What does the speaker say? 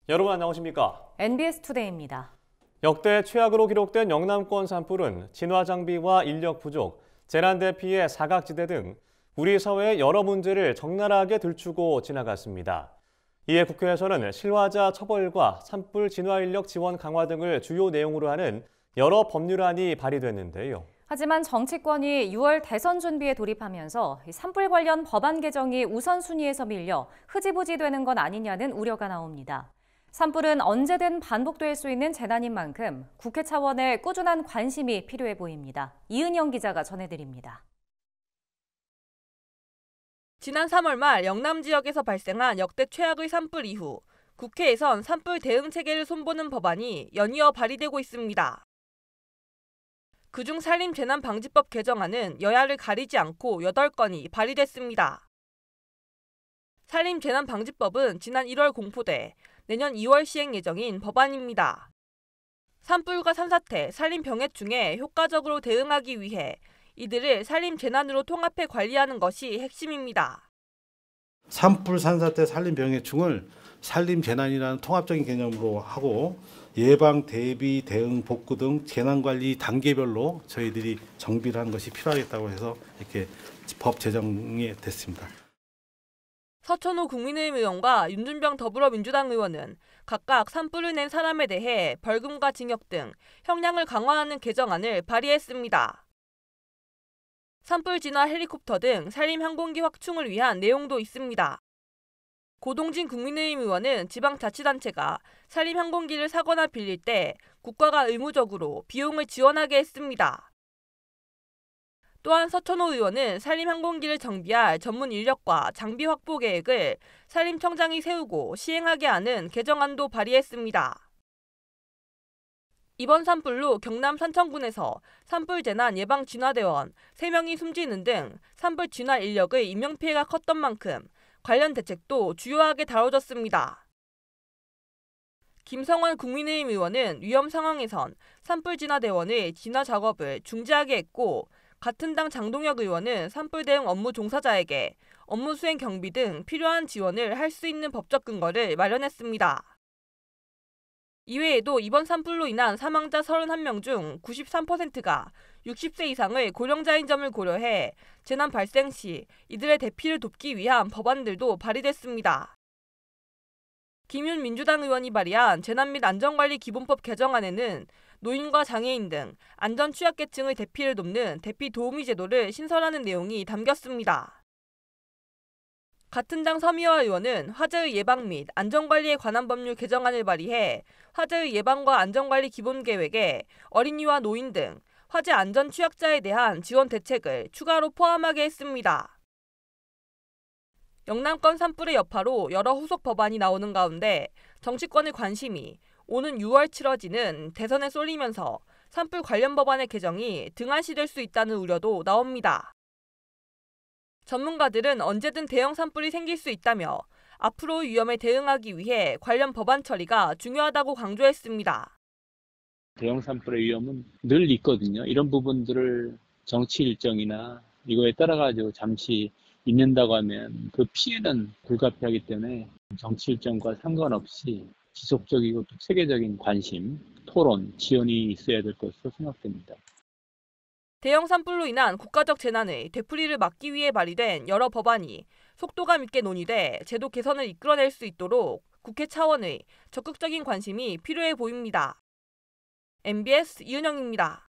여러분 안녕하십니까? NBS 투데이입니다. 역대 최악으로 기록된 영남권 산불은 진화 장비와 인력 부족, 재난 대피의 사각지대 등 우리 사회의 여러 문제를 적나라하게 들추고 지나갔습니다. 이에 국회에서는 실화자 처벌과 산불 진화 인력 지원 강화 등을 주요 내용으로 하는 여러 법률안이 발의됐는데요. 하지만 정치권이 6월 대선 준비에 돌입하면서 산불 관련 법안 개정이 우선순위에서 밀려 흐지부지 되는 건 아니냐는 우려가 나옵니다. 산불은 언제든 반복될 수 있는 재난인 만큼 국회 차원의 꾸준한 관심이 필요해 보입니다. 이은영 기자가 전해드립니다. 지난 3월 말 영남 지역에서 발생한 역대 최악의 산불 이후 국회에선 산불 대응 체계를 손보는 법안이 연이어 발의되고 있습니다. 그중 산림재난방지법 개정안은 여야를 가리지 않고 8건이 발의됐습니다. 산림재난방지법은 지난 1월 공포돼 내년 2월 시행 예정인 법안입니다. 산불과 산사태, 산림병해 중에 효과적으로 대응하기 위해 이들을 산림재난으로 통합해 관리하는 것이 핵심입니다. 산불, 산사태, 산림병해충을 산림재난이라는 통합적인 개념으로 하고 예방, 대비, 대응, 복구 등 재난관리 단계별로 저희들이 정비를 하는 것이 필요하겠다고 해서 이렇게 법 제정이 됐습니다. 서천호 국민의힘 의원과 윤준병 더불어민주당 의원은 각각 산불을 낸 사람에 대해 벌금과 징역 등 형량을 강화하는 개정안을 발의했습니다. 산불 진화 헬리콥터 등 산림 항공기 확충을 위한 내용도 있습니다. 고동진 국민의힘 의원은 지방자치단체가 산림 항공기를 사거나 빌릴 때 국가가 의무적으로 비용을 지원하게 했습니다. 또한 서천호 의원은 산림 항공기를 정비할 전문 인력과 장비 확보 계획을 산림청장이 세우고 시행하게 하는 개정안도 발의했습니다. 이번 산불로 경남 산청군에서 산불재난 예방진화대원 3명이 숨지는 등 산불 진화 인력의 인명피해가 컸던 만큼 관련 대책도 주요하게 다뤄졌습니다. 김성원 국민의힘 의원은 위험 상황에선 산불진화대원의 진화 작업을 중지하게 했고 같은 당 장동혁 의원은 산불 대응 업무 종사자에게 업무 수행 경비 등 필요한 지원을 할 수 있는 법적 근거를 마련했습니다. 이외에도 이번 산불로 인한 사망자 31명 중 93%가 60세 이상의 고령자인 점을 고려해 재난 발생 시 이들의 대피를 돕기 위한 법안들도 발의됐습니다. 김윤 민주당 의원이 발의한 재난 및 안전관리 기본법 개정안에는 노인과 장애인 등 안전 취약계층의 대피를 돕는 대피 도우미 제도를 신설하는 내용이 담겼습니다. 같은 당 서미화 의원은 화재의 예방 및 안전관리에 관한 법률 개정안을 발의해 화재의 예방과 안전관리 기본계획에 어린이와 노인 등 화재 안전 취약자에 대한 지원 대책을 추가로 포함하게 했습니다. 영남권 산불의 여파로 여러 후속 법안이 나오는 가운데 정치권의 관심이 오는 6월 치러지는 대선에 쏠리면서 산불 관련 법안의 개정이 등한시될 수 있다는 우려도 나옵니다. 전문가들은 언제든 대형 산불이 생길 수 있다며 앞으로의 위험에 대응하기 위해 관련 법안 처리가 중요하다고 강조했습니다. 대형 산불의 위험은 늘 있거든요. 이런 부분들을 정치 일정이나 이거에 따라가지고 잠시 잊는다고 하면 그 피해는 불가피하기 때문에 정치 일정과 상관없이 지속적이고 또 세계적인 관심, 토론, 지원이 있어야 될 것으로 생각됩니다. 대형 산불로 인한 국가적 재난의 되풀이를 막기 위해 발의된 여러 법안이 속도감 있게 논의돼 제도 개선을 이끌어낼 수 있도록 국회 차원의 적극적인 관심이 필요해 보입니다. MBS 이은영입니다.